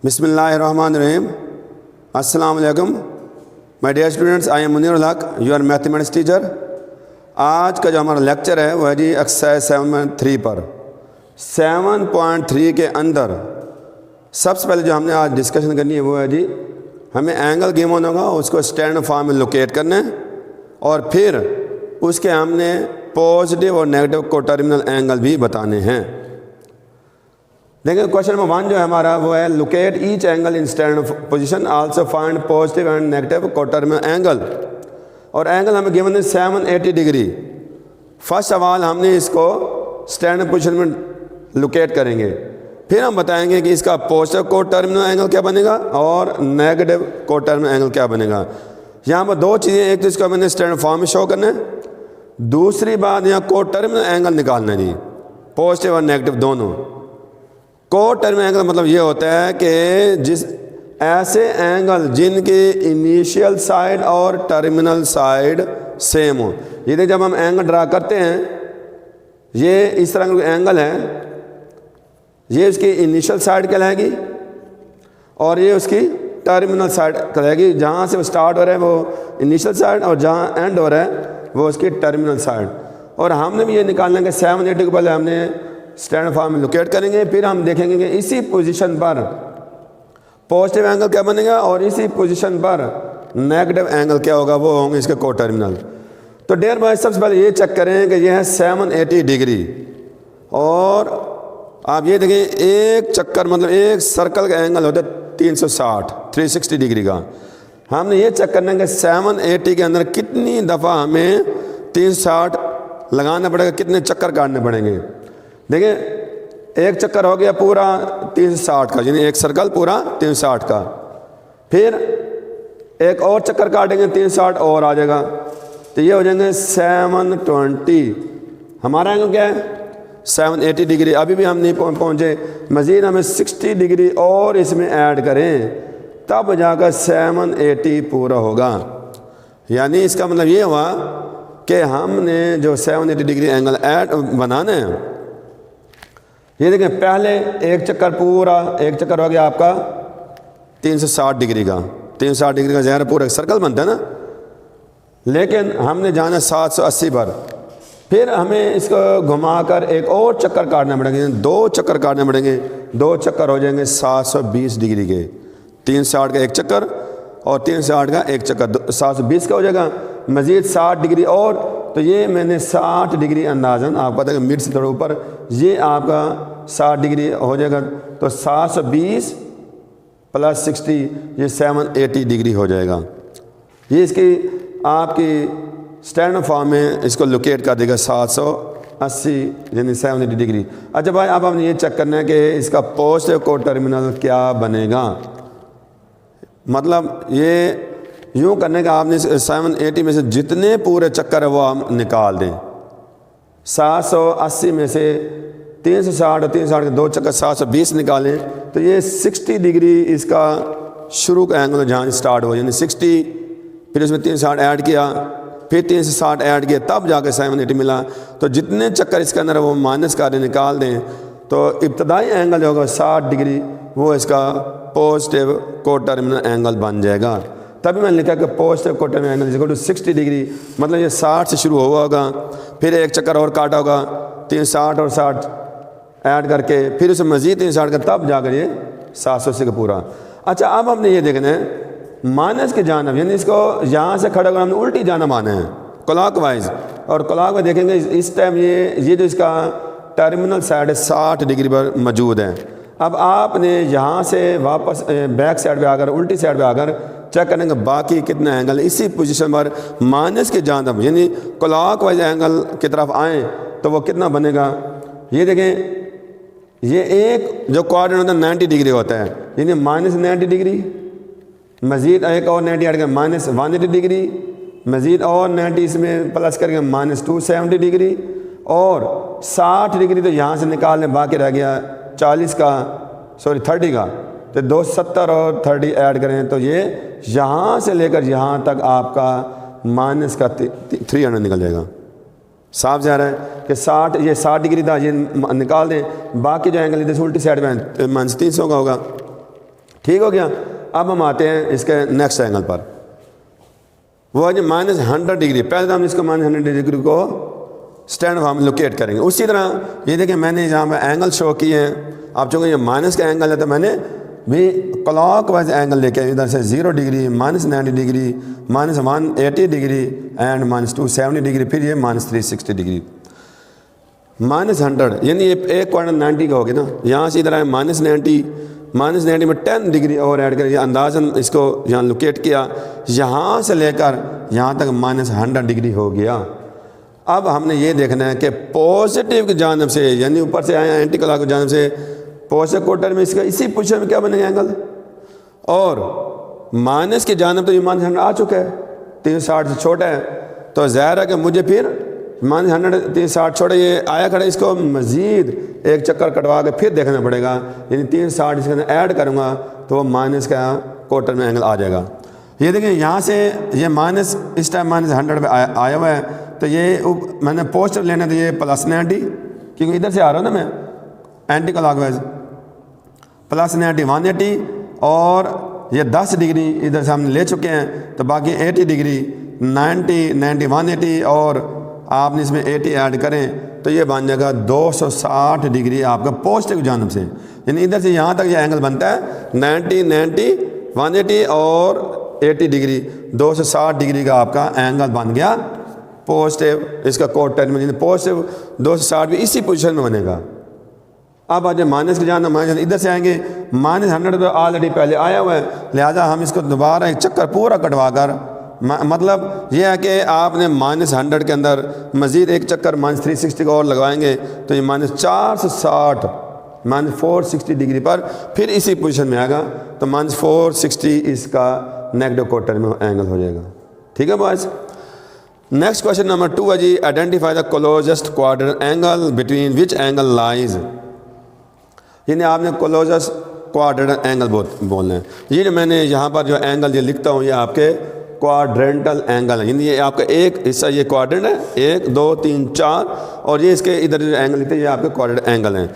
Bismillahirrahmanirrahim. Assalamu alaikum. My dear students, I am Munir Haq, your mathematics teacher. آج کا جو ہمارا lecture ہے وہ ہے جی ایکسرسائز 7.3 پر 7.3 کے اندر سب سے پہلے جو ہم نے آج ڈسکشن کرنی ہے وہ ہے جی ہمیں اینگل گیون ہوگا، اس کو اسٹینڈرڈ فارم میں لوکیٹ کرنا ہے اور پھر اس کے ہم نے پازیٹیو اور نیگیٹو کو ٹرمینل اینگل بھی بتانے ہیں۔ دیکھیں کوشچن نمبر 1 جو ہے ہمارا وہ ہے locate each angle in standard position, also find positive and negative کو ٹرمینل اینگل، اور اینگل ہمیں گیون ہے 780 ڈگری۔ فرسٹ سوال ہم نے اس کو اسٹینڈرڈ پوزیشن میں لوکیٹ کریں گے، پھر ہم بتائیں گے کہ اس کا پازیٹیو کو ٹرمینل اینگل کیا بنے گا اور نیگیٹو کو ٹرمینل اینگل کیا بنے گا۔ یہاں پر دو چیزیں، ایک تو اس کو ہم نے اسٹینڈرڈ فارم میں شو کرنا ہے، دوسری بات یہاں کو ٹرمینل اینگل نکالنا ہے جی، پازیٹیو اور نیگیٹو دونوں۔ کو ٹرمینل اینگل مطلب یہ ہوتا ہے کہ جس ایسے اینگل جن کی انیشیل سائڈ اور ٹرمینل سائڈ سیم ہو۔ یہ دیکھ جب ہم اینگل ڈرا کرتے ہیں، یہ اس طرح کا اینگل ہے، یہ اس کی انیشیل سائڈ کہلائے گی اور یہ اس کی ٹرمینل سائڈ کہلائے گی۔ جہاں سے وہ سٹارٹ ہو رہا ہے وہ انیشیل سائڈ اور جہاں اینڈ ہو رہا ہے وہ اس کی ٹرمینل سائڈ۔ اور ہم نے بھی یہ نکالنا ہے کہ 780 کو پہلے ہم نے اسٹینڈرڈ فارم میں لوکیٹ کریں گے، پھر ہم دیکھیں گے کہ اسی پوزیشن پر پازیٹیو اینگل کیا بنے گا اور اسی پوزیشن پر نیگیٹو اینگل کیا ہوگا، وہ ہوں گے اس کے کو ٹرمینل۔ تو ڈیئر بھائی سب سے پہلے یہ چیک کریں کہ یہ ہے 780 ڈگری، اور آپ یہ دیکھیں ایک چکر مطلب ایک سرکل کا اینگل ہوتا ہے 360 ڈگری کا۔ ہم نے یہ چیک کرنا ہے کہ 780 کے اندر کتنی دفعہ ہمیں 360 لگانا پڑے گا، کتنے چکر کاٹنے پڑیں گے۔ دیکھیں ایک چکر ہو گیا پورا 360 کا، یعنی ایک سرکل پورا 360 کا، پھر ایک اور چکر کاٹیں گے 360 اور آ جائے گا، تو یہ ہو جائیں گے 720۔ ہمارا اینگل کیا ہے 780 ڈگری۔ ابھی بھی ہم نہیں پہنچے، مزید ہمیں 60 ڈگری اور اس میں ایڈ کریں تب جا کر 780 پورا ہوگا۔ یعنی اس کا مطلب یہ ہوا کہ ہم نے جو 780 ڈگری اینگل ایڈ بنانا ہے، یہ دیکھیں پہلے ایک چکر پورا ایک چکر ہو گیا آپ کا 360 ڈگری کا، 360 ڈگری کا ظاہر پورا ایک سرکل بنتا ہے نا، لیکن ہم نے جانا 780 پر، پھر ہمیں اس کو گھما کر ایک اور چکر کاٹنا پڑیں گے، 2 چکر کاٹنے پڑیں گے، 2 چکر ہو جائیں گے 720 ڈگری کے، 360 کا ایک چکر اور 360 کا ایک چکر 720 کا ہو جائے گا، مزید 60 ڈگری اور، تو یہ میں نے 60 ڈگری اندازاً آپ پتہ ہے کہ مڈ سے تھوڑا اوپر، یہ آپ کا 60 ڈگری ہو جائے گا، تو 720 + 60 یہ 780 ڈگری ہو جائے گا۔ یہ اس کی آپ کی اسٹینڈرڈ فارم میں اس کو لوکیٹ کر دے گا 780 یعنی 780 ڈگری۔ اچھا بھائی اب ہم نے یہ چیک کرنا ہے کہ اس کا پازیٹیو کو ٹرمینل کیا بنے گا۔ مطلب یہ یوں کرنے کا آپ نے 780 میں سے جتنے پورے چکر ہے وہ ہم نکال دیں، 780 میں سے 360 اور 360 کے 2 چکر 720 نکالیں، تو یہ 60 ڈگری اس کا شروع کا اینگل جہاں اسٹارٹ ہوا، یعنی 60، پھر اس میں 360 ایڈ کیا، پھر 360 ایڈ کیا، تب جا کے 780 ملا۔ تو جتنے چکر اس کے اندر وہ مائنس کر دیں نکال دیں، تو ابتدائی اینگل جو ہوگا 60 ڈگری وہ اس کا پازیٹیو کو ٹرمینل اینگل بن جائے گا۔ تبھی میں نے لکھا کہ پازیٹیو کو ٹرمینل اینگل 60 ڈگری، مطلب یہ 60 سے شروع ہوا ہوگا، پھر ایک چکر اور کاٹا ہوگا 360 اور 60 ایڈ کر کے، پھر اسے مزید 360 کا، تب جا کر یہ 780 کا پورا۔ اچھا اب ہم نے یہ دیکھنا ہے مائنس کی جانب، یعنی اس کو یہاں سے کھڑا کر ہم نے الٹی جانب آنا ہے کلاک وائز، اور کلاک وائز دیکھیں گے اس ٹائم یہ جو اس کا ٹرمینل سائڈ ہے 60 ڈگری پر موجود ہے۔ اب آپ نے یہاں سے واپس بیک سائڈ پہ آ کر الٹی سائڈ پہ آ کر چیک کریں گے باقی کتنا اینگل اسی پوزیشن پر مائنس کی جانب یعنی کلاک وائز اینگل کی طرف آئیں تو وہ کتنا بنے گا۔ یہ دیکھیں یہ ایک جو کوآرڈینیٹ ہوتا ہے 90 ڈگری ہوتا ہے، یعنی -90 ڈگری، مزید ایک اور 90 ایڈ کریں -180 ڈگری، مزید اور 90 اس میں پلس کر کے -270 ڈگری، اور 60 ڈگری تو یہاں سے نکال لیں، باقی رہ گیا 30 کا، تو 270 اور 30 ایڈ کریں تو یہ یہاں سے لے کر یہاں تک آپ کا مائنس کا 300 نکل جائے گا۔ صاف ظاہر ہے کہ 60 ڈگری تھا، یہ نکال دیں، باقی جو اینگل ادھر سے الٹی سائڈ میں -300 کا ہوگا، ٹھیک ہو گیا. اب ہم آتے ہیں اس کے نیکسٹ اینگل پر, وہ ہے جی -100 ڈگری. پہلے تو ہم اس کو -100 ڈگری کو اسٹینڈ ہم لوکیٹ کریں گے. اسی طرح یہ دیکھیں میں نے یہاں پہ اینگل شو کیے ہیں. اب چونکہ یہ مائنس کا اینگل ہے تو میں نے بھی کلاک وائز اینگل لے کے ادھر سے 0 degree, -90 degree, -180 degree and -270 degree, پھر یہ -360 ڈگری. -100 یعنی یہ ایک کوارڈر 90 کا ہو گیا نا. یہاں سے ادھر آئے -90 میں 10 ڈگری اور ایڈ کریں. یہ اندازاً اس کو یہاں لوکیٹ کیا, یہاں سے لے کر یہاں تک -100 ڈگری ہو گیا. اب ہم نے یہ دیکھنا ہے کہ پازیٹیو کی جانب سے, یعنی اوپر سے آیا اینٹی کلاک کی جانب سے پازیٹیو کوارٹر میں اس کا اسی پوزیشن میں کیا بنے گا اینگل, اور مائنس کی جانب تو یہ -100 آ چکا ہے, 360 سے چھوٹا ہے, تو ظاہر ہے کہ مجھے پھر -100 360 چھوٹا یہ آیا کھڑا, اس کو مزید ایک چکر کٹوا کے پھر دیکھنا پڑے گا. یعنی 360 اس کے اندر ایڈ کروں گا تو وہ مائنس کا کوارٹر میں اینگل آ جائے گا. یہ دیکھیں یہاں سے یہ مائنس اس ٹائم -100 پہ آیا ہوا ہے, تو یہ میں نے پوزیٹیو لینا تو یہ +90, کیونکہ ادھر سے آ رہا ہوں نا میں اینٹی کلاک وائز, +90 180, اور یہ 10 ڈگری ادھر سے ہم نے لے چکے ہیں, تو باقی 80 ڈگری 90 180, اور آپ نے اس میں 80 ایڈ کریں تو یہ بن جائے گا 260 ڈگری آپ کا پازیٹیو جانب سے. یعنی ادھر سے یہاں تک یہ اینگل بنتا ہے 90 180 اور 80 ڈگری, 260 ڈگری کا آپ کا اینگل بن گیا پازیٹیو. اس کا کوارٹر میں یعنی پازیٹیو 260 بھی اسی پوزیشن میں بنے گا. اب آج مائنس کی جانب ادھر سے آئیں گے, -100 تو آلریڈی پہلے آیا ہوا ہے, لہٰذا ہم اس کو دوبارہ ایک چکر پورا کٹوا کر, مطلب یہ ہے کہ آپ نے -100 کے اندر مزید ایک چکر -360 کا اور لگوائیں گے تو یہ -460 -460 ڈگری پر پھر اسی پوزیشن میں آئے گا, تو -460 اس کا نیگیٹو کوارٹر میں اینگل ہو جائے گا. ٹھیک ہے بوائز. نیکسٹ کوشچن نمبر 2 ہے جی, identify the closest quarter angle between which angle lies. یعنی آپ نے کلوزسٹ کوارٹر اینگل بولنا ہے. یہ جو میں نے یہاں پر جو اینگل یہ لکھتا ہوں یہ آپ کے کوارڈرنٹل اینگل ہے, یعنی یہ آپ کا ایک حصہ یہ کوارڈرنٹ ہے, 1 2 3 4, اور یہ اس کے ادھر جو اینگل لکھتے ہیں یہ آپ کے کوارڈرنٹ اینگل ہیں.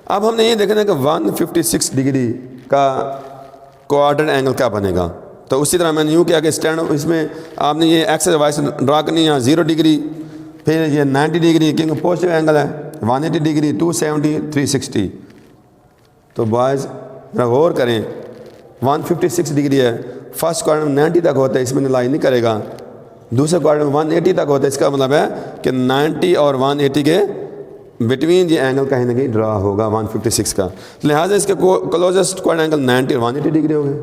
اب ہم نے یہ دیکھنا ہے کہ 156 ڈگری کا کوارڈرنٹ اینگل کیا بنے گا. تو اسی طرح میں نے یوں کیا کہ اسٹینڈ اس میں آپ نے یہ ایکس وائی سے ڈرا کرنی ہے, 0 ڈگری, پھر یہ 90 ڈگری کیونکہ پازیٹیو اینگل ہے, 180 ڈگری 270 360. تو بوائز ذرا غور کریں, 156 ڈگری ہے, فرسٹ کوارٹر میں 90 تک ہوتا ہے, اس میں لائی نہیں کرے گا. دوسرے کوارٹر میں 180 تک ہوتا ہے, اس کا مطلب ہے کہ 90 اور 180 کے بٹوین یہ اینگل کہیں نہ کہیں ڈرا ہوگا 156 کا. لہٰذا اس کے کلوزسٹ کوارٹر اینگل 90 اور 180 ڈگری ہو گئے.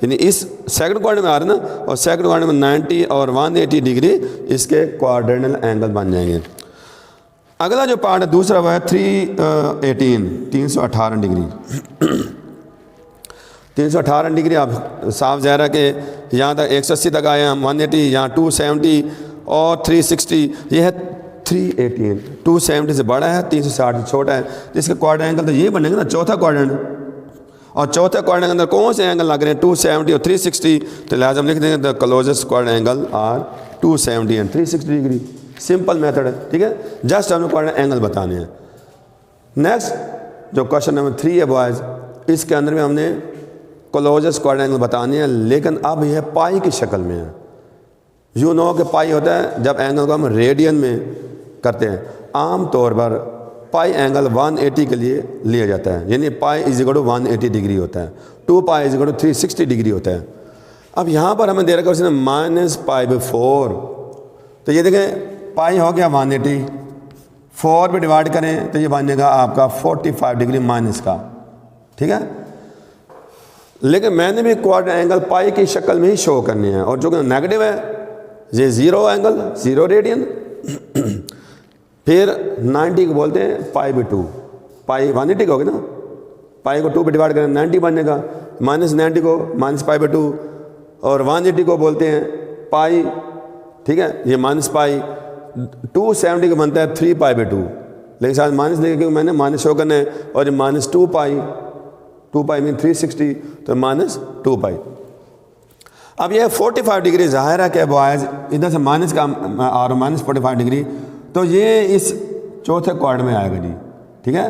یعنی اس سیکنڈ کوارٹر میں آ رہا ہے نا, اور سیکنڈ کوارٹر میں 90 اور 180 ڈگری اس کے کوارڈرنل اینگل بن جائیں گے. اگلا جو پارٹ ہے دوسرا وہ ہے 318 ڈگری. 318 ڈگری آپ صاف ظاہر ہے کہ یہاں تک 180 تک آئے ہم, 180 یہاں 270 اور 360, یہ ہے 318. 270 سے بڑا ہے, 360 سے چھوٹا ہے, اس کا کوارٹر اینگل تو یہ بنے گا نا چوتھا کوارٹرنٹ. اور چوتھے کوارٹر کے اندر کون سے اینگل لگ رہے ہیں 270 اور 360, تو لہٰذا ہم لکھ دیں گے the closest quarter angle are 270 and 360 degree. Simple method ہے, ٹھیک ہے, جسٹ ہم نے کوارٹر اینگل بتانے ہیں. نیکسٹ جو کوشچن نمبر 3 ہے بوائز, اس کے اندر بھی ہم نے کلوزسٹ کوارٹر اینگل بتانے ہیں, لیکن اب یہ پائی کی شکل میں ہے. یو نو کہ پائی ہوتا ہے جب اینگل کو ہم ریڈین میں کرتے ہیں. عام طور پر پائی اینگل 180 کے لیے لیا جاتا ہے, یعنی پائی از اکول ٹو 180 ڈگری ہوتا ہے, 2 پائی از اکول ٹو 360 ڈگری ہوتا ہے. اب یہاں پر ہمیں دے رکھا اس نے -π/4, تو یہ دیکھیں پائی ہو گیا 180, 4 پہ ڈیوائڈ کریں تو یہ بن جائے گا آپ کا 45 ڈگری مائنس کا. ٹھیک ہے, لیکن میں نے بھی کوارٹر اینگل پائی کی شکل میں ہی شو کرنی ہے, اور جو کہ نیگیٹو ہے یہ 0 اینگل 0 ریڈین. پھر 90 کو بولتے ہیں π/2, پائی 180 کا ہوگا نا, پائی کو 2 پہ ڈیوائڈ کریں 90 بنے گا, -90 کو -π/2, اور 180 کو بولتے ہیں پائی. ٹھیک ہے, یہ -π, 270 کو بنتا ہے 3π/2, لیکن ساتھ مائنس لے کے کیونکہ میں نے مائنس شو کرنا ہے, اور یہ -2π, 2π میں 360, تو -2π. اب یہ 45 ڈگری ظاہر ہے کہ بوائز ادھر سے مائنس کا آ رہا -45 ڈگری, تو یہ اس چوتھے کوارٹر میں آئے گا جی. ٹھیک ہے,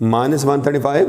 -135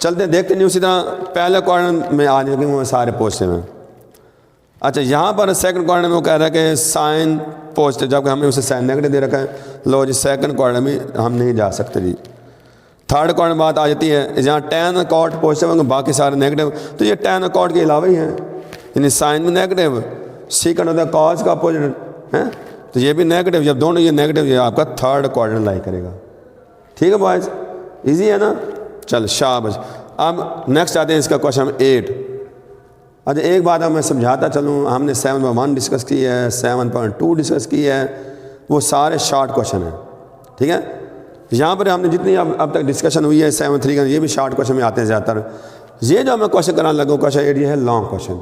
چلتے دیکھتے نہیں اسی طرح پہلے کوارٹر میں آ جائیں گے وہ سارے پوزیٹیو ہیں. اچھا یہاں پر سیکنڈ کوارٹر میں وہ کہہ رہا ہے کہ سائن پوزیٹیو، جبکہ ہم نے اسے سائن نیگیٹو دے رکھا ہے. لو جی سیکنڈ کوارٹر میں ہم نہیں جا سکتے جی. تھرڈ کوارٹر میں بات آ جاتی ہے جہاں ٹین کاٹ پوزیٹیو ہوں گے باقی سارے نیگیٹو، تو یہ ٹین کاٹ کے علاوہ ہی ہیں، یعنی سائن بھی نیگیٹو، سیکنڈ ہوتا ہے کاز کا اپوزٹ ہے تو یہ بھی نیگیٹو. جب دونوں یہ نیگیٹو یہ آپ کا تھرڈ کوارٹر لائی کرے گا. ٹھیک ہے بوائز، ایزی ہے نا. چل شاباش. اب نیکسٹ آتے ہیں اس کا کوشچن 8. اچھا ایک بات اب میں سمجھاتا چلوں، ہم نے 7.1 ڈسکس کی ہے، 7.2 ڈسکس کی ہے، وہ سارے شارٹ کوشچن ہیں. ٹھیک ہے، یہاں پر ہم نے جتنی اب تک ڈسکشن ہوئی ہے 7.3 کا یہ بھی شارٹ کوشچن میں آتے ہیں زیادہ تر. یہ جو میں کوشچن کرانے لگا کوشچن 8 یہ ہے لانگ کوشچن،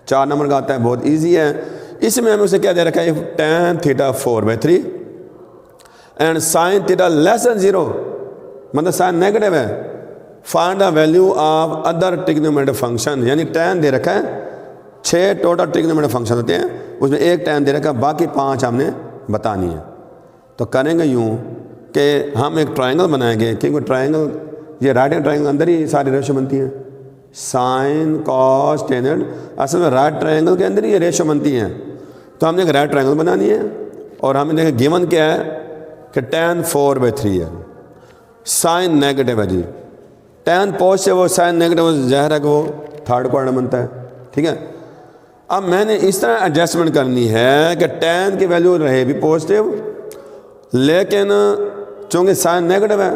4 نمبر کا آتا ہے، بہت ایزی ہے. اس میں ہمیں اسے کیا دے رکھا ہے tan θ 4/3 اینڈ sin θ <0 مطلب سائن نیگیٹو ہے. Find the value of other trigonometric function, یعنی tan دے رکھا ہے 6 ٹوٹل ٹریگنومیٹرک فنکشن ہوتے ہیں، اس میں ایک tan دے رکھا ہے، باقی 5 ہم نے بتانی ہے. تو کریں گے یوں کہ ہم ایک ٹرائنگل بنائیں گے، کیونکہ ٹرائنگل یہ رائٹ ہینڈ ٹرائنگل اندر ہی ساری ریشو بنتی ہیں، سائن کاس ٹین، اصل میں رائٹ ٹرائنگل کے اندر ہی یہ ریشو بنتی ہیں. تو ہم نے ایک رائٹ ٹرائنگل بنانی ہے اور ہم نے دیکھا گیون کیا ہے کہ tan 4/3 ہے، سائن نیگیٹو ہے جی. tan پوزیٹیو وہ سائن نیگیٹو ظاہر ہے کہ وہ تھرڈ کوارٹر بنتا ہے. ٹھیک ہے، اب میں نے اس طرح ایڈجسٹمنٹ کرنی ہے کہ tan کی ویلیو رہے بھی پوزیٹیو لیکن چونکہ سائن نیگیٹو ہے،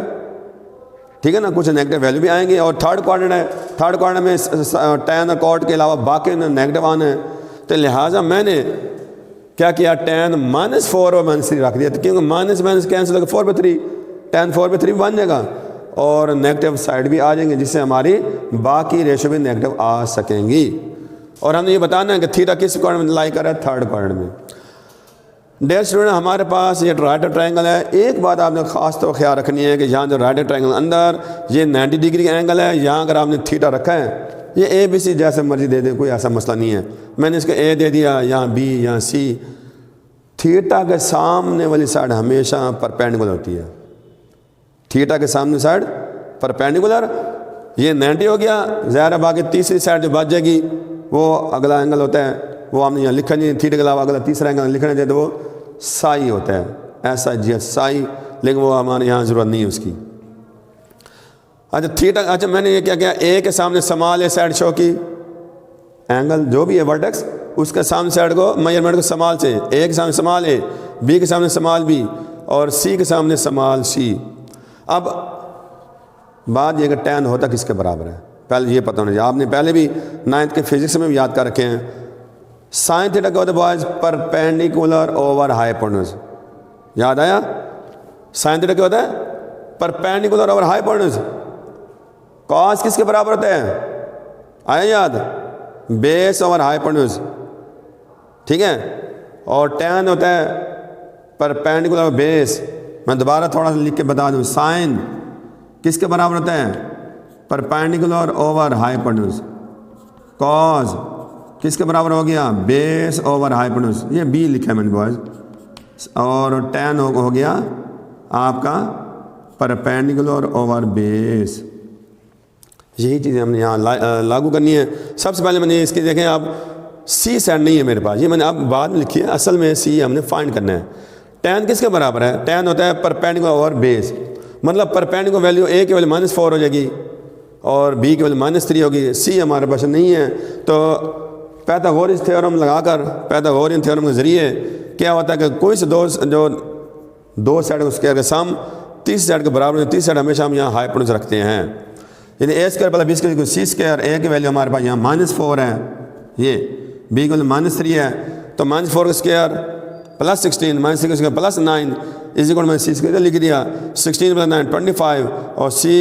ٹھیک ہے نا، کچھ نیگیٹو ویلیو بھی آئیں گے. اور تھرڈ کوارٹر ہے، تھرڈ کوارٹر میں tan اور کاٹ کے علاوہ باقی نیگیٹو آنا ہے. تو لہٰذا میں نے کیا کیا tan -4 اور -3 رکھ دیا، کیونکہ مائنس کینسل ہو کے 4/3 tan 4/3 بن جائے گا اور نیگیٹو سائڈ بھی آ جائیں گے جس سے ہماری باقی ریشو بھی نیگیٹو آ سکیں گی. اور ہم نے یہ بتانا ہے کہ تھیٹا کس کوارٹر میں لائی کر رہا ہے، تھرڈ کوارٹر میں. ڈیئر اسٹوڈنٹ ہمارے پاس یہ رائٹ ٹرائنگل ہے. ایک بات آپ نے خاص طور خیال رکھنی ہے کہ یہاں جو رائٹ ٹرائنگل اندر یہ 90 ڈگری کا اینگل ہے، یہاں اگر آپ نے تھیٹا رکھا ہے یہ اے بی سی جیسے مرضی دے دیں، کوئی ایسا مسئلہ نہیں ہے. میں نے اس کو اے دے دیا، یہاں بی، یہاں سی. تھیٹا کے سامنے والی سائڈ ہمیشہ پرپینڈیکولر ہوتی ہے، تھیٹا کے سامنے سائڈ پرپینڈیکولر. یہ 90 ہو گیا، ظاہر باقی تیسری سائڈ جو بچ جائے گی وہ اگلا اینگل ہوتا ہے، وہ ہم نے یہاں لکھا نہیں، تھیٹا کے علاوہ اگلا تیسرا اینگل لکھنا چاہیے تو وہ سائی ہوتا ہے، ایسا جی سائی، لیکن وہ ہمارے یہاں ضرورت نہیں ہے اس کی. اچھا تھیٹا، اچھا میں نے یہ کیا کیا، اے کے سامنے سمال اے سائڈ شو کی، اینگل جو بھی ہے ورٹیکس اس کے سامنے سائڈ کو میجرمنٹ کو سمال سے، اے کے سامنے سمال اے، بی کے سامنے سمال بی اور سی کے سامنے سمال سی. اب بات یہ کہ tan ہوتا کس کے برابر ہے پہلے یہ پتہ ہونا چاہیے. آپ نے پہلے بھی 9th کے فزکس میں بھی یاد کر رکھے ہیں. سائن تھیٹا کیا ہوتا ہے بوائز، پرپینڈیکولر اوور ہائیپوٹنس. یاد آیا؟ سائن تھیٹا کیا ہوتا ہے، پرپینڈیکولر اوور ہائیپوٹنس. کاس کس کے برابر ہوتا ہے، آیا یاد، بیس اوور ہائیپوٹنس. ٹھیک ہے، اور tan ہوتا ہے پرپینڈیکولر اوور بیس. میں دوبارہ تھوڑا سا لکھ کے بتا دوں، سائن کس کے برابر ہوتا ہے، پرپینڈیکولر اوور ہائیپوٹنس. کاز کس کے برابر ہو گیا، بیس اوور ہائیپوٹنس. یہ بی لکھا ہے میں نے بوائز. اور tan ہو گیا آپ کا پرپینڈیکولر اوور بیس. یہی چیزیں ہم نے یہاں لاگو کرنی ہے. سب سے پہلے میں نے اس کی دیکھیں، آپ سی سائڈ نہیں ہے میرے پاس، یہ میں نے اب بعد میں لکھی ہے، اصل میں سی ہم نے فائنڈ کرنا ہے. tan کس کے برابر ہے، tan ہوتا ہے پرپینڈیکولر اوور بیس. مطلب پرپینڈیکولر ویلیو اے کی ویلیو -4 ہو جائے گی اور بی کی ویلیو -3 ہوگی. سی ہمارے پاس نہیں ہے تو پیتھاگورس تھیورم لگا کر، پیتھاگورین تھیورم کے ذریعے کیا ہوتا ہے کہ کوئی سے دو سائڈ کو اسکوائر کا سم تیسری سائڈ کے برابر ہے. تیسری سائڈ ہمیشہ ہم یہاں ہائیپوٹنس رکھتے ہیں، یعنی A square plus B square C square. A کی ویلیو ہمارے پاس یہاں -4 ہے، یہ بی کی ویلیو -3 ہے، تو -4 کا اسکوائر پلس 16 -6 کا اسکوائر پلس 9 از اکول میں سی اسکوائر لکھ دیا. 16 + 9 25 اور سی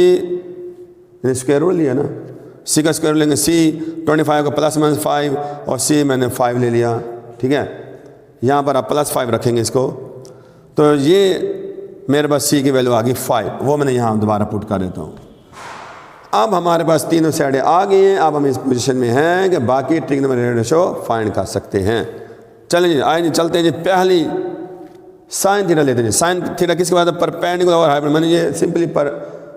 اسکوائر رول لیا نا، سی کا اسکوائر لیں گے، سی 25 کا +-5 اور سی میں نے 5 لے لیا. ٹھیک ہے، یہاں پر آپ +5 رکھیں گے اس کو، تو یہ میرے پاس سی کی ویلیو آ گئی 5. وہ میں نے یہاں دوبارہ پٹ کر دیتا ہوں. اب ہمارے پاس تینوں سائڈیں آ گئی ہیں. اب ہم اس پوزیشن میں ہیں کہ باقی ٹریگنومیٹرک ریشو فائنڈ کر سکتے ہیں. چلیں جی آئیں جی چلتے ہیں جی. پہلی سائن تھیٹا لیتے ہیں. سائن تھیٹا کس کے بعد، پرپینڈیکولر اوور ہائیپوٹنس. میں نے یہ سمپلی پر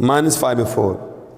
-5/4।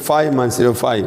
5 -0.5।